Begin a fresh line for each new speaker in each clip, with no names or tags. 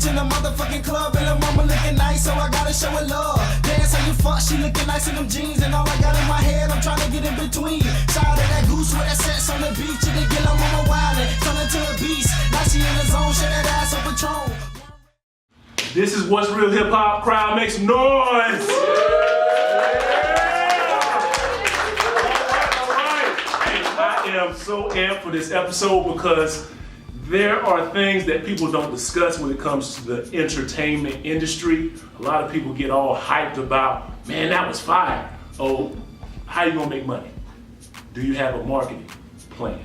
bitch in the motherfucking club, and the mama looking nice, so I gotta show her love. Dance how you fuck, she looking nice in them jeans, and all I got in my head, I'm trying to get in between. Shout out that goose with that sex on the beach, and they get on my wildin', turn into a beast. Now she in the zone, shake that ass on Patron.
This is What's Real Hip Hop. Crowd makes noise. I am so amped for this episode because there are things that people don't discuss when it comes to the entertainment industry. A lot of people get all hyped about, man, that was fire. Oh, how you gonna make money? Do you have a marketing plan?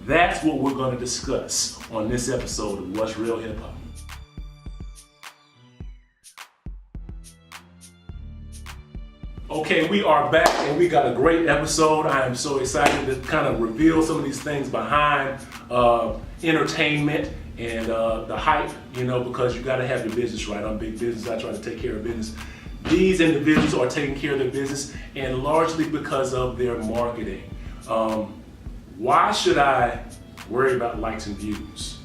That's what we're gonna discuss on this episode of What's Real Hip Hop. Okay, we are back and we got a great episode. I am so excited to kind of reveal some of these things behind entertainment and the hype, you know, because you got to have your business right. I'm big business, I try to take care of business. These individuals are taking care of their business and largely because of their marketing. Why should I worry about likes and views?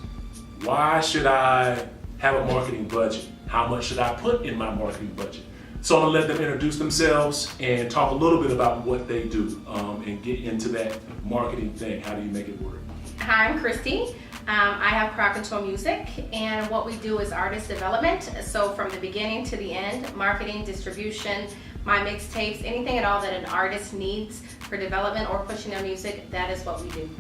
Why should I have a marketing budget? How much should I put in my marketing budget? So I'm gonna let them introduce themselves and talk a little bit about what they do and get into that marketing thing. How do you make it work?
Hi, I'm Christy. I have Crowd Control Music, and what we do is artist development. So from the beginning to the end, marketing, distribution, my mixtapes, anything at all that an artist needs for development or pushing their music, that is what we do.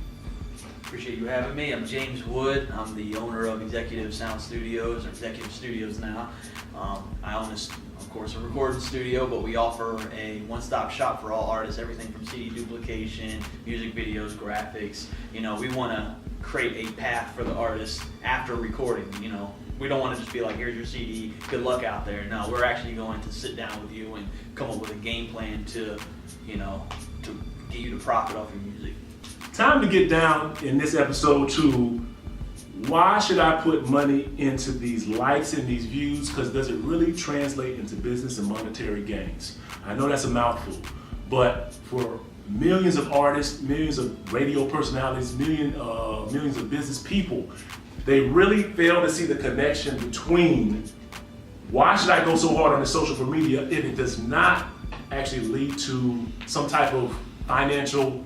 Appreciate you having me. I'm James Wood. I'm the owner of Executive Sound Studios, or Executive Studios now. I own this, of course, a recording studio, but we offer a one-stop shop for all artists, everything from CD duplication, music videos, graphics. You know, we want to create a path for the artist after recording. You know, we don't want to just be like, here's your CD, good luck out there. No, we're actually going to sit down with you and come up with a game plan to, you know, to get you to profit off your music.
Time to get down in this episode to why should I put money into these likes and these views? Because does it really translate into business and monetary gains? I know that's a mouthful, but for millions of artists, millions of radio personalities, millions of business people, they really fail to see the connection between why should I go so hard on the social media if it does not actually lead to some type of financial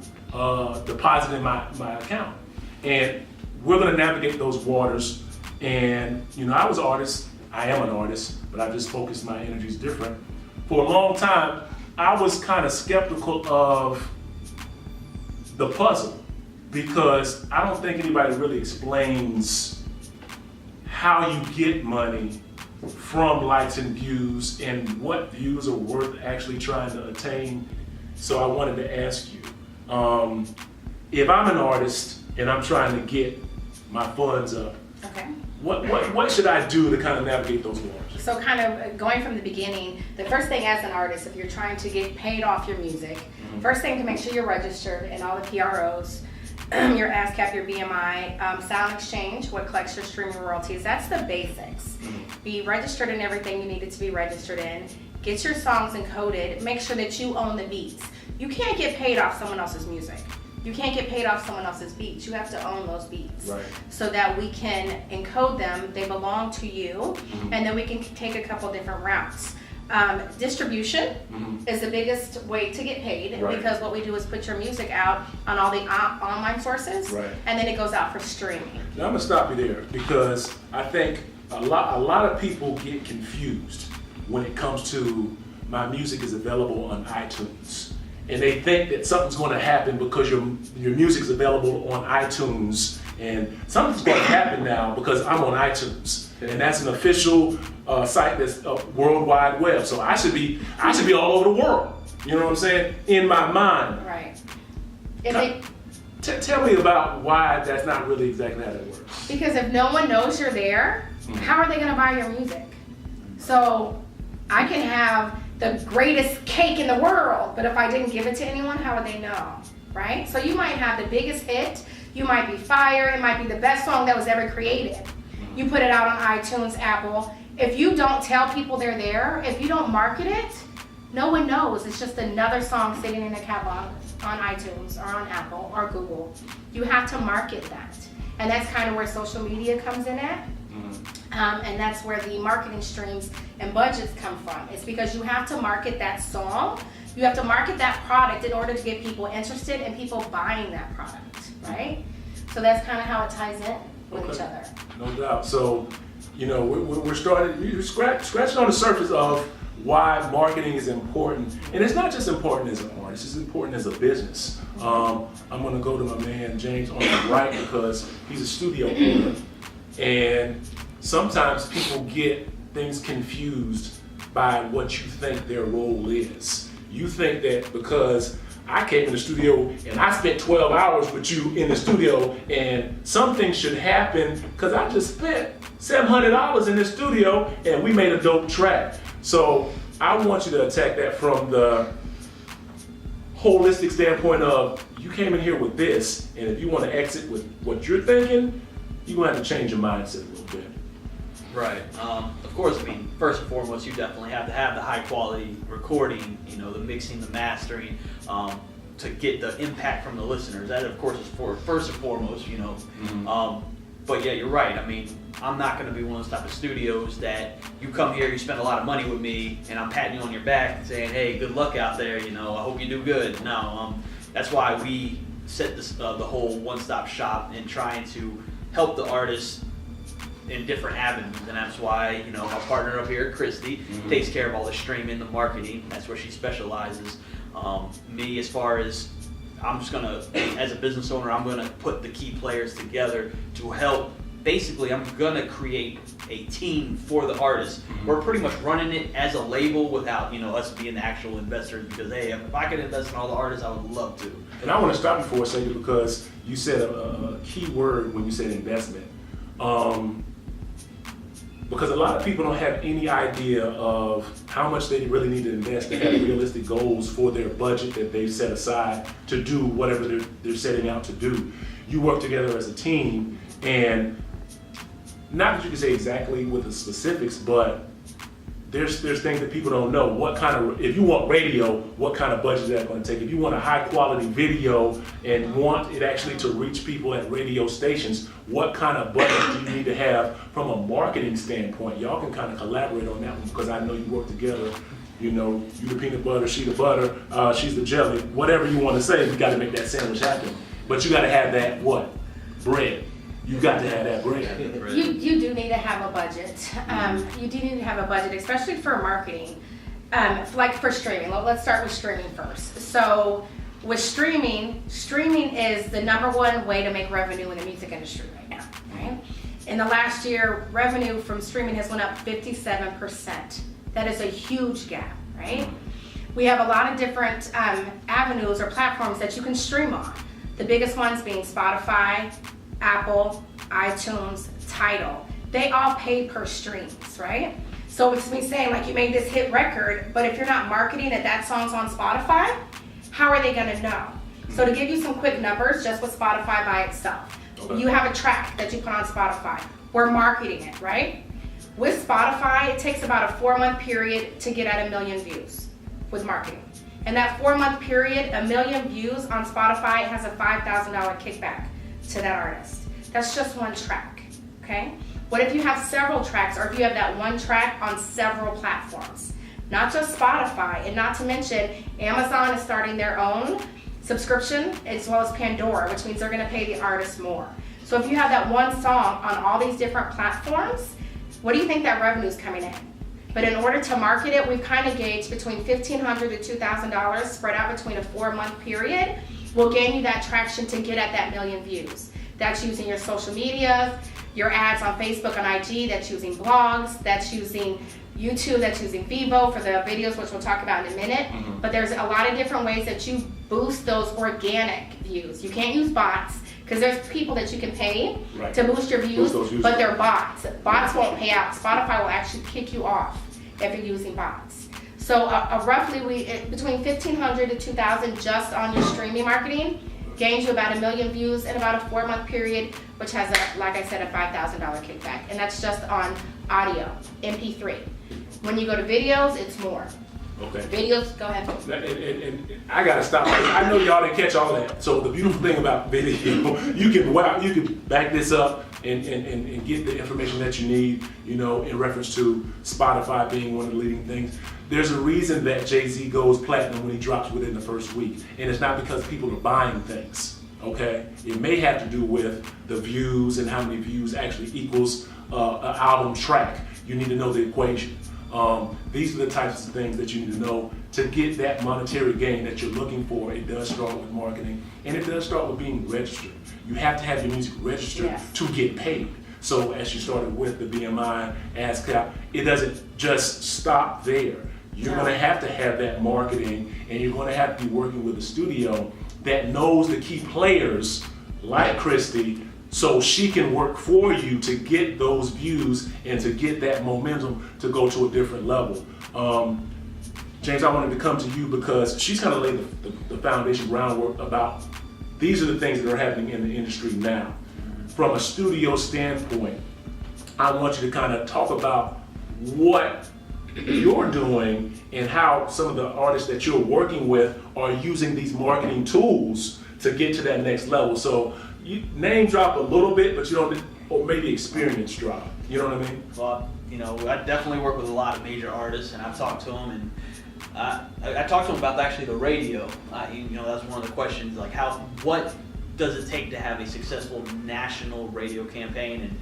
deposit in my account. And we're gonna navigate those waters. And you know, I was an artist, I am an artist, but I just focused my energies different. For a long time, I was kind of skeptical of the puzzle because I don't think anybody really explains how you get money from likes and views and what views are worth actually trying to attain. So I wanted to ask you, if I'm an artist and I'm trying to get my funds up,
Okay.
what should I do to kind of navigate those waters?
So kind of going from the beginning, the first thing as an artist, if you're trying to get paid off your music, first thing to make sure you're registered in all the PROs, your ASCAP, your BMI, Sound Exchange, what collects your streaming royalties. That's the basics. Be registered in everything you need it to be registered in. Get your songs encoded. Make sure that you own the beats. You can't get paid off someone else's music. You can't get paid off someone else's beats. You have to own those beats.
Right.
So that we can encode them. They belong to you, and then we can take a couple different routes. Distribution is the biggest way to get paid because what we do is put your music out on all the online sources, and then it goes out for streaming.
Now I'm gonna stop you there because I think a lot of people get confused when it comes to my music is available on iTunes. And they think that something's going to happen because your music is available on iTunes, and something's going to happen now because I'm on iTunes, and that's an official site that's World Wide Web. So I should be all over the world. You know what I'm saying? In my mind.
Right.
Tell me about why that's not really exactly how that works.
Because if no one knows you're there, how are they going to buy your music? So I can have the greatest cake in the world, but if I didn't give it to anyone, how would they know, right? So you might have the biggest hit, you might be fire, it might be the best song that was ever created. You put it out on iTunes, Apple. If you don't tell people they're there, if you don't market it, no one knows. It's just another song sitting in a catalog on iTunes or on Apple or Google. You have to market that. And that's kind of where social media comes in at. And that's where the marketing streams and budgets come from. It's because you have to market that song, you have to market that product in order to get people interested and people buying that product, right? So that's kind of how it ties in with each other.
No doubt. So, you know, we're scratching on the surface of why marketing is important. And it's not just important as an artist, it's important as a business. I'm going to go to my man James on the right because he's a studio owner. And sometimes people get things confused by what you think their role is. You think that because I came in the studio and I spent 12 hours with you in the studio and something should happen because I just spent $700 in the studio and we made a dope track. So I want you to attack that from the holistic standpoint of you came in here with this, and if you want to exit with what you're thinking, you're going to have to change your mindset a little bit.
Right. Of course, I mean, first and foremost, you definitely have to have the high quality recording, you know, the mixing, the mastering, to get the impact from the listeners. That, of course, is first and foremost, you know.
Mm-hmm.
But yeah, you're right. I mean, I'm not going to be one of those type of studios that you come here, you spend a lot of money with me, and I'm patting you on your back and saying, hey, good luck out there, you know, I hope you do good. No, that's why we set this, the whole one-stop shop in trying to help the artists in different avenues, and that's why, you know, our partner up here, Christy, takes care of all the streaming, the marketing. That's where she specializes. Me, as far as I'm just gonna, as a business owner, I'm gonna put the key players together to help. Basically, I'm gonna create a team for the artists. We're pretty much running it as a label without, you know, us being the actual investors. Because hey, if I could invest in all the artists, I would love to.
And I want to stop you for a second because you said a key word when you said investment. Because a lot of people don't have any idea of how much they really need to invest to have realistic goals for their budget that they've set aside to do whatever they're setting out to do. You work together as a team, and not that you can say exactly with the specifics, but there's things that people don't know. What kind of, if you want radio, what kind of budget is that going to take? If you want a high quality video and want it actually to reach people at radio stations, what kind of budget do you need to have from a marketing standpoint? Y'all can kind of collaborate on that one because I know you work together. You know, you the peanut butter, she the butter, she's the jelly. Whatever you want to say, you got to make that sandwich happen. But you got to have that what? Bread. You got to have that bread.
You do need to have a budget. You do need to have a budget, especially for marketing. Like for streaming. Let's start with streaming first. So with streaming is the #1 way to make revenue in the music industry right now, right? In the last year, revenue from streaming has went up 57%. That is a huge gap, right? We have a lot of different avenues or platforms that you can stream on. The biggest ones being Spotify, Apple, iTunes, Tidal. They all pay per streams, right? So it's me saying like you made this hit record, but if you're not marketing that song's on Spotify, how are they gonna know? So to give you some quick numbers, just with Spotify by itself, you have a track that you put on Spotify. We're marketing it, right? With Spotify, it takes about a 4-month period to get at 1 million views with marketing. And that 4-month period, 1 million views on Spotify has a $5,000 kickback to that artist. That's just one track, okay? What if you have several tracks, or if you have that one track on several platforms? Not just Spotify, and not to mention Amazon is starting their own subscription, as well as Pandora, which means they're gonna pay the artist more. So if you have that one song on all these different platforms, what do you think that revenue is coming in? But in order to market it, we've kind of gauged between $1,500 to $2,000 spread out between a 4-month period will gain you that traction to get at that 1 million views. That's using your social media, your ads on Facebook and IG, that's using blogs, that's using YouTube, that's using Vivo for the videos, which we'll talk about in a minute. But there's a lot of different ways that you boost those organic views. You can't use bots, because there's people that you can pay to boost your views, but they're bots. Bots won't pay out. Spotify will actually kick you off if you're using bots. So roughly, between $1,500 to $2,000 just on your streaming marketing gains you about 1 million views in about a 4-month period, which has, like I said, a $5,000 kickback. And that's just on audio, MP3. When you go to videos, it's more.
Okay.
Videos, go ahead.
And I gotta stop. I know y'all didn't catch all that. So the beautiful thing about video, you can back this up and get the information that you need, you know, in reference to Spotify being one of the leading things. There's a reason that Jay-Z goes platinum when he drops within the first week. And it's not because people are buying things, okay? It may have to do with the views and how many views actually equals an album track. You need to know the equation. These are the types of things that you need to know to get that monetary gain that you're looking for. It does start with marketing, and it does start with being registered. You have to have your music registered to get paid. So as you started with the BMI, ASCAP, it doesn't just stop there. You're going to have that marketing, and you're going to have to be working with a studio that knows the key players like Christy, so she can work for you to get those views and to get that momentum to go to a different level. James, I wanted to come to you because she's kind of laid the foundation groundwork about these are the things that are happening in the industry now. From a studio standpoint, I want you to kind of talk about what you're doing and how some of the artists that you're working with are using these marketing tools to get to that next level. So you name drop a little bit, but you don't, or maybe experience drop. You know what I mean?
Well, you know, I definitely work with a lot of major artists, and I've talked to them, and I talked to them about actually the radio. You know, that's one of the questions, like what does it take to have a successful national radio campaign?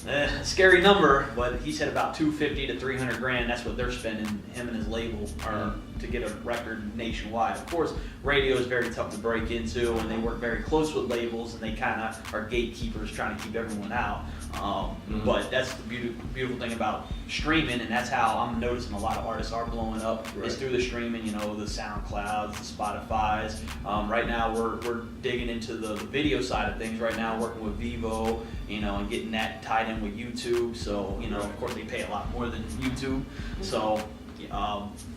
And scary number, but he said about $250 to $300 grand. That's what they're spending, him and his label, are to get a record nationwide. Of course, radio is very tough to break into, and they work very close with labels, and they kind of are gatekeepers trying to keep everyone out. But that's the beautiful thing about streaming, and that's how I'm noticing a lot of artists are blowing up. Right. Is through the streaming, you know, the SoundClouds, the Spotifys. Right now, we're digging into the video side of things. Right now, working with Vivo, you know, and getting that tied in with YouTube. So, you know, of course, they pay a lot more than YouTube. So,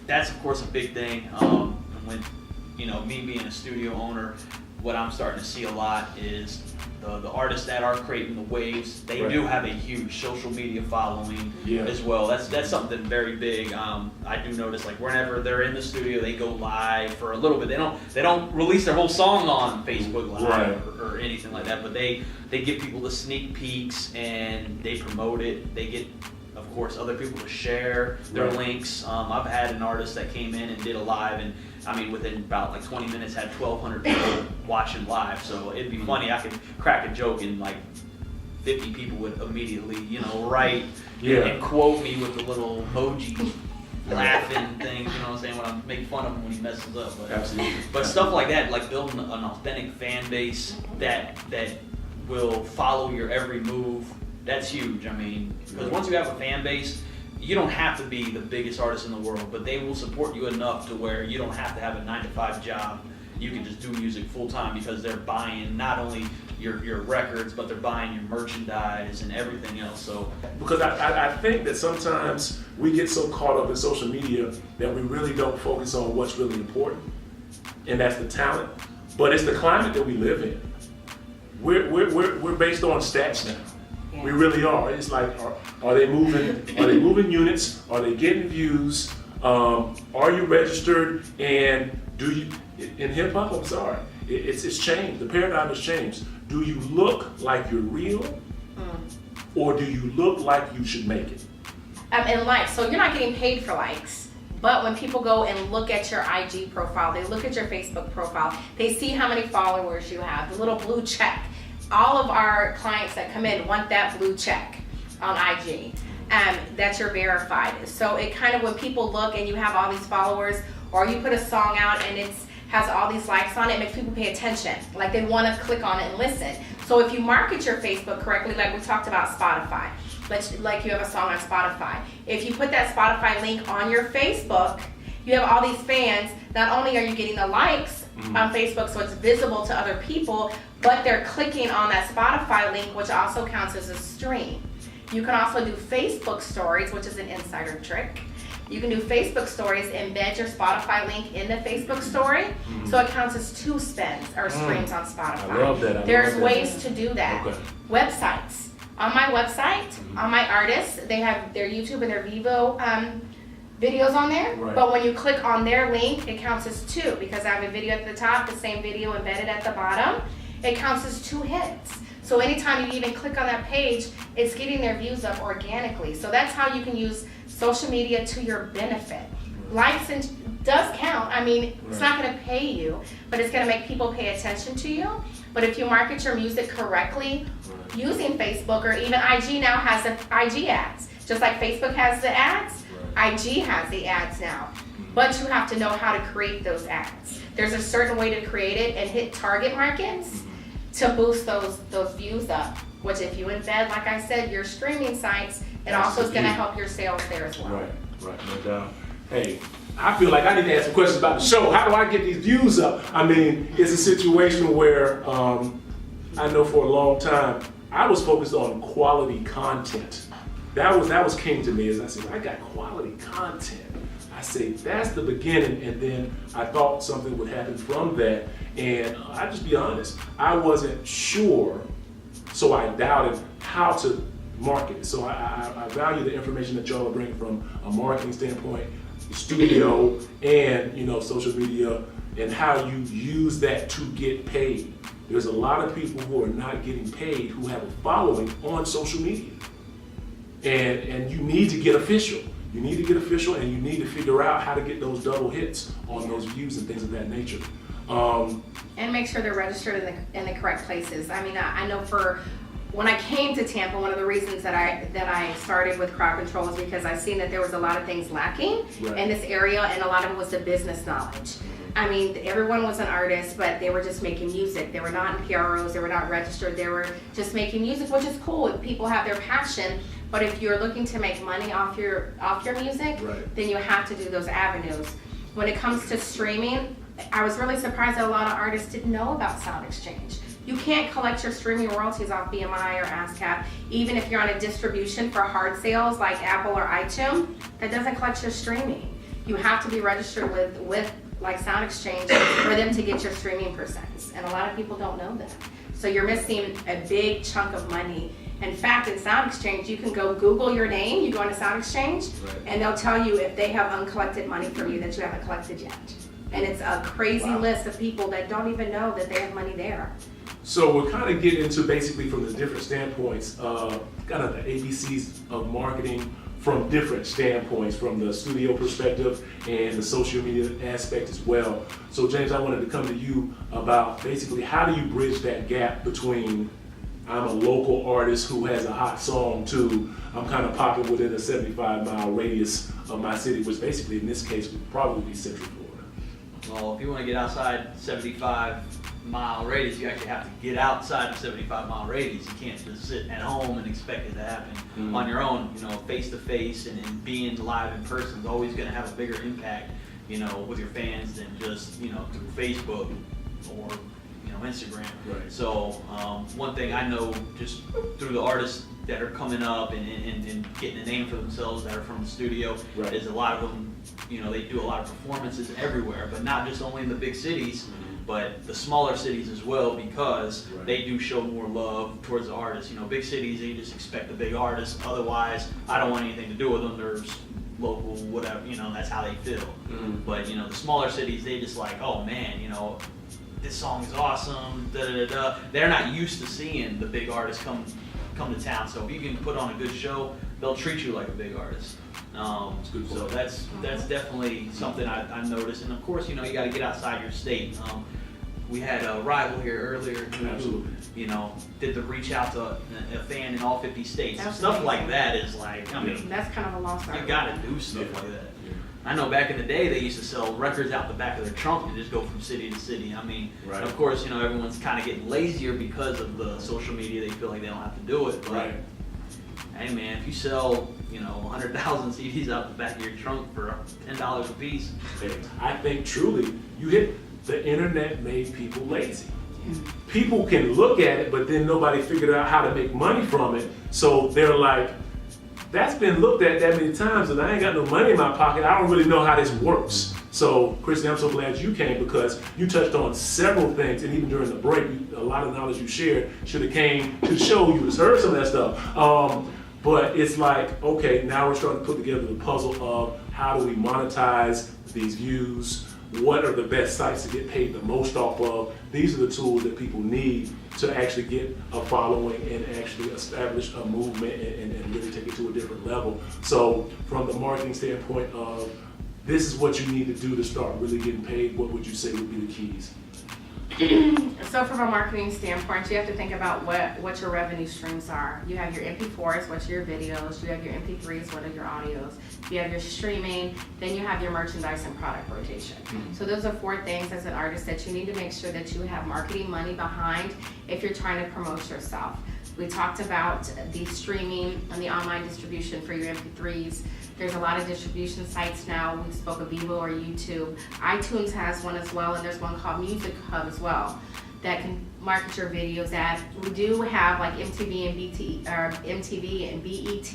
that's of course a big thing. And when, you know, me being a studio owner, what I'm starting to see a lot is the artists that are creating the waves. They do have a huge social media following as well. That's something very big. I do notice, like, whenever they're in the studio, they go live for a little bit. They don't release their whole song on Facebook Live or anything like that, but they give people the sneak peeks and they promote it. They get, of course, other people to share their links. I've had an artist that came in and did a live, and I mean, within about like 20 minutes, had 1,200 people watching live. So it'd be funny. I could crack a joke and like 50 people would immediately, you know, write and quote me with the little emoji laughing things. You know what I'm saying? When I'm making fun of him when he messes up. But stuff like that, like building an authentic fan base that will follow your every move. That's huge. I mean, because once you have a fan base, you don't have to be the biggest artist in the world, but they will support you enough to where you don't have to have a 9-to-5 job. You can just do music full time because they're buying not only your records, but they're buying your merchandise and everything else. So,
because I think that sometimes we get so caught up in social media that we really don't focus on what's really important, and that's the talent. But it's the climate that we live in. We're based on stats now. We really are. It's like, are they moving? Are they moving units? Are they getting views? Are you registered? And do you? In hip hop, I'm sorry, it's changed. The paradigm has changed. Do you look like you're real, or do you look like you should make it?
And likes. So you're not getting paid for likes. But when people go and look at your IG profile, they look at your Facebook profile, they see how many followers you have, the little blue check. All of our clients that come in want that blue check on IG, that you're verified. So it kind of, when people look and you have all these followers, or you put a song out and it has all these likes on it, it makes people pay attention. Like they want to click on it and listen. So if you market your Facebook correctly, like we talked about Spotify, like you have a song on Spotify. If you put that Spotify link on your Facebook, you have all these fans. Not only are you getting the likes on Facebook, so it's visible to other people, but they're clicking on that Spotify link, which also counts as a stream. You can also do Facebook stories, which is an insider trick. You can do Facebook stories, embed your Spotify link in the Facebook story, so it counts as 2 spins or streams on Spotify.
I love that.
There's ways to do that.
Okay.
Websites. On my website, on my artists, they have their YouTube and their Vivo videos on there,
Right.
but when you click on their link, it counts as 2 because I have a video at the top, the same video embedded at the bottom. It counts as 2 hits. So anytime you even click on that page, it's getting their views up organically. So that's how you can use social media to your benefit. Likes does count. I mean, it's not going to pay you, but it's going to make people pay attention to you. But if you market your music correctly using Facebook, or even IG now has the IG ads. Just like Facebook has the ads, IG has the ads now. But you have to know how to create those ads. There's a certain way to create it and hit target markets to boost those views up. Which if you embed, like I said, your streaming sites, it also is going to help your sales there as well.
Right, no doubt. Hey, I feel like I need to ask some questions about the show. How do I get these views up? I mean, it's a situation where I know for a long time I was focused on quality content. That was king to me. As I said, I got quality content. I say that's the beginning, and then I thought something would happen from that. And I'll just be honest, I wasn't sure, so I doubted how to market. So I value the information that y'all are bringing from a marketing standpoint, studio, and social media, and how you use that to get paid. There's a lot of people who are not getting paid who have a following on social media, and you need to get official. You need to get official, and you need to figure out how to get those double hits on those views and things of that nature.
And make sure they're registered in the correct places. I mean, I know for when I came to Tampa, one of the reasons that I started with Crowd Control is because I seen that there was a lot of things lacking in this area, and a lot of it was the business knowledge. I mean, everyone was an artist, but they were just making music. They were not in PROs, they were not registered, they were just making music, which is cool. People have their passion, but if you're looking to make money off your music, then you have to do those avenues. When it comes to streaming, I was really surprised that a lot of artists didn't know about Sound Exchange. You can't collect your streaming royalties off BMI or ASCAP, even if you're on a distribution for hard sales like Apple or iTunes. That doesn't collect your streaming. You have to be registered with like Sound Exchange for them to get your streaming percents, and a lot of people don't know that. So you're missing a big chunk of money. In fact, in Sound Exchange, you can go Google your name, you go into Sound Exchange, and they'll tell you if they have uncollected money from you that you haven't collected yet. And it's a crazy list of people that don't even know that they have money there.
So we're kind of getting into basically from the different standpoints, kind of the ABCs of marketing from different standpoints, from the studio perspective and the social media aspect as well. So James, I wanted to come to you about basically how do you bridge that gap between I'm a local artist who has a hot song to I'm kind of popular within a 75-mile radius of my city, which basically in this case would probably be Central Florida.
Well, if you want to get outside 75-mile radius, you actually have to get outside the 75-mile radius. You can't just sit at home and expect it to happen on your own. Face to face and being live in person is always going to have a bigger impact, with your fans than just, through Facebook or Instagram. So one thing I know just through the artists that are coming up and getting a name for themselves that are from the studio is a lot of them, they do a lot of performances everywhere, but not just only in the big cities, but the smaller cities as well, because they do show more love towards the artists. Big cities, they just expect the big artists, otherwise I don't want anything to do with them. There's local, whatever, that's how they feel. But the smaller cities, they just like, oh man, this song is awesome, They're not used to seeing the big artists come to town. So if you can put on a good show, they'll treat you like a big artist. So that's definitely something I've noticed. And of course, you got to get outside your state. We had a rival here earlier who, did the reach out to a fan in all 50 states. Stuff like that is like,
that's kind of a lost art.
You got to do stuff like that. I know back in the day they used to sell records out the back of their trunk and just go from city to city. And of course, everyone's kind of getting lazier because of the social media. They feel like they don't have to do it. But hey man, if you sell 100,000 CDs out the back of your trunk for $10 a piece,
I think truly the internet made people lazy. People can look at it, but then nobody figured out how to make money from it. So they're like, that's been looked at that many times and I ain't got no money in my pocket. I don't really know how this works. So Christy, I'm so glad you came because you touched on several things, and even during the break, a lot of knowledge you shared should have came to the show. You just heard some of that stuff. But it's like, okay, now we're starting to put together the puzzle of how do we monetize these views? What are the best sites to get paid the most off of? These are the tools that people need to actually get a following and actually establish a movement and really take it to a different level. So from the marketing standpoint of this is what you need to do to start really getting paid, what would you say would be the keys?
So from a marketing standpoint, you have to think about what your revenue streams are. You have your MP4s, what's your videos, you have your MP3s, what are your audios, you have your streaming, then you have your merchandise and product rotation. So those are 4 things as an artist that you need to make sure that you have marketing money behind if you're trying to promote yourself. We talked about the streaming and the online distribution for your MP3s. There's a lot of distribution sites now. We spoke of Vevo or YouTube. iTunes has one as well, and there's one called Music Hub as well that can market your videos at. We do have like MTV and BET.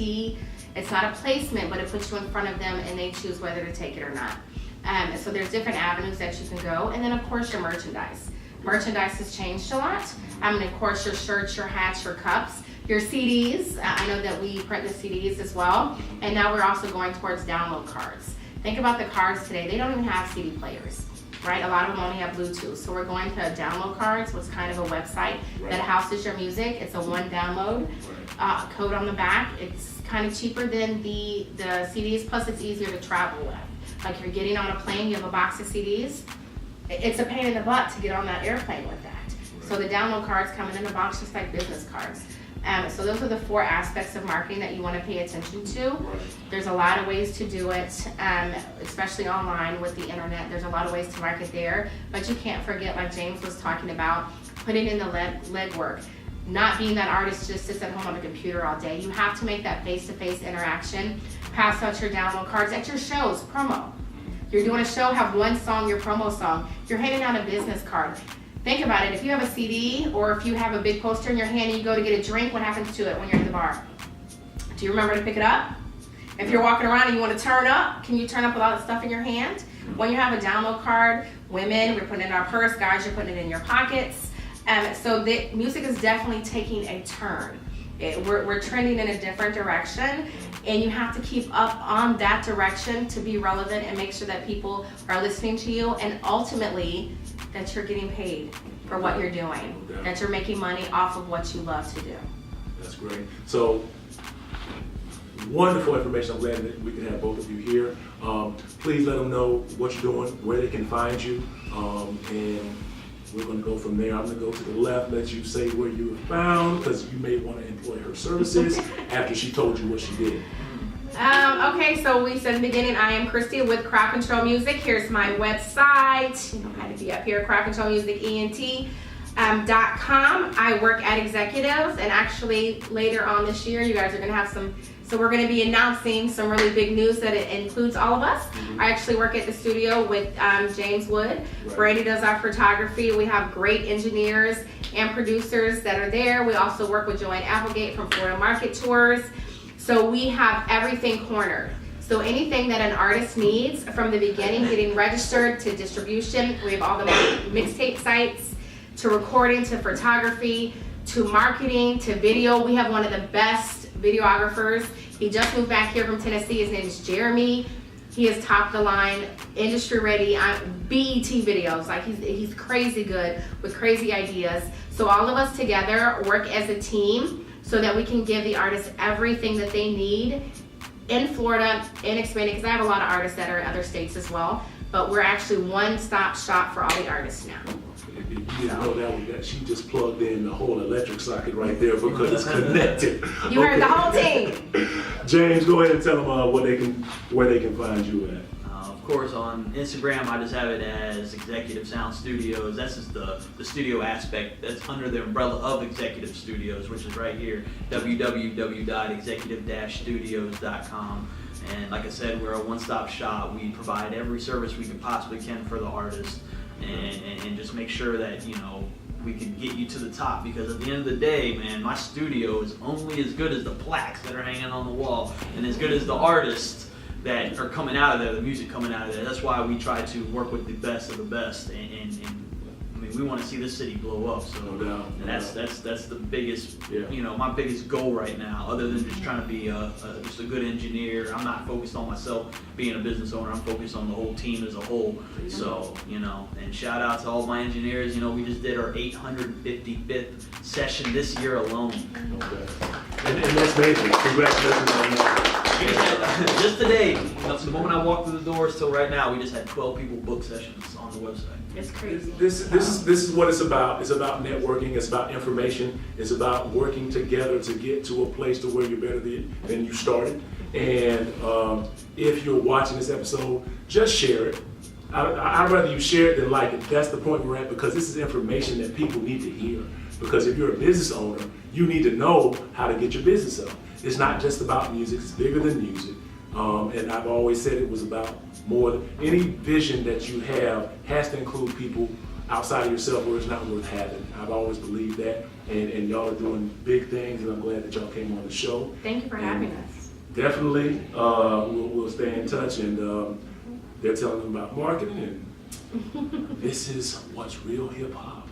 It's not a placement, but it puts you in front of them and they choose whether to take it or not. So there's different avenues that you can go. And then of course your merchandise. Merchandise has changed a lot. And of course your shirts, your hats, your cups. Your CDs, I know that we print the CDs as well, and now we're also going towards download cards. Think about the cards today, they don't even have CD players, right? A lot of them only have Bluetooth, so we're going to download cards, which is kind of a website that houses your music. It's a one download code on the back. It's kind of cheaper than the CDs, plus it's easier to travel with. Like if you're getting on a plane, you have a box of CDs, it's a pain in the butt to get on that airplane with that. So the download cards come in a box just like business cards. So those are the 4 aspects of marketing that you want to pay attention to. There's a lot of ways to do it, especially online with the internet. There's a lot of ways to market there, but you can't forget, like James was talking about, putting in the legwork. Not being that artist just sits at home on the computer all day. You have to make that face-to-face interaction. Pass out your download cards at your shows, promo. You're doing a show, have one song, your promo song. You're handing out a business card. Think about it, if you have a CD or if you have a big poster in your hand and you go to get a drink, what happens to it when you're at the bar? Do you remember to pick it up? If you're walking around and you want to turn up, can you turn up with all that stuff in your hand? When you have a download card, women, we're putting it in our purse, guys, you're putting it in your pockets. So the music is definitely taking a turn. We're trending in a different direction, and you have to keep up on that direction to be relevant and make sure that people are listening to you, and ultimately that you're getting paid for what you're doing, that you're making money off of what you love to do.
That's great. So wonderful information. I'm glad that we can have both of you here. Please let them know what you're doing, where they can find you, and we're going to go from there. I'm going to go to the left, let you say where you were found, because you may want to employ her services after she told you what she did.
Okay, so we said in the beginning, I am Christy with Crowd Control Music. Here's my website. You know how to be up here, crowdcontrolmusicent.com. I work at Executives, and actually later on this year, you guys are going to have some, so we're going to be announcing some really big news that it includes all of us. I actually work at the studio with James Wood. Brandy does our photography. We have great engineers and producers that are there. We also work with Joanne Applegate from Florida Market Tours. So we have everything cornered. So anything that an artist needs from the beginning, getting registered to distribution, we have all the mixtape sites, to recording, to photography, to marketing, to video. We have one of the best videographers. He just moved back here from Tennessee. His name is Jeremy. He is top of the line, industry ready, BET videos. Like he's crazy good with crazy ideas. So all of us together work as a team so that we can give the artists everything that they need in Florida and expanding, because I have a lot of artists that are in other states as well, but we're actually one-stop shop for all the artists now.
If you didn't know that she just plugged in the whole electric socket right there because it's connected.
You heard the whole team.
James, go ahead and tell them where they can find you at.
Of course, on Instagram, I just have it as Executive Sound Studios. That's just the studio aspect. That's under the umbrella of Executive Studios, which is right here, www.executive-studios.com. And like I said, we're a one-stop shop. We provide every service we can possibly can for the artist, and just make sure that, you know, we can get you to the top, because at the end of the day, man, my studio is only as good as the plaques that are hanging on the wall, and as good as the artists that are coming out of there, the music coming out of there. That's why we try to work with the best of the best and mean, we want to see this city blow up. So
No doubt,
and
no
that's the biggest,
Yeah.
you know, my biggest goal right now. Other than just trying to be just a good engineer, I'm not focused on myself being a business owner. I'm focused on the whole team as a whole. So you know, and shout out to all my engineers. You know, we just did our 855th session this year alone.
Okay. And that's amazing. Congratulations on that.
We just had, just today, the moment I walked through the doors till right now, we just had 12 people book sessions on the website.
It's crazy.
This is what it's about. It's about networking. It's about information. It's about working together to get to a place to where you're better than you started. And if you're watching this episode, just share it. I'd rather you share it than like it. That's the point we're at, because this is information that people need to hear. Because if you're a business owner, you need to know how to get your business up. It's not just about music. It's bigger than music. And I've always said it was about more than any vision that you have has to include people outside of yourself, or it's not worth having. I've always believed that, and y'all are doing big things, and I'm glad that y'all came on the show.
Thank you for having us.
Definitely, we'll stay in touch, and they're telling them about marketing, and this is what's real hip hop.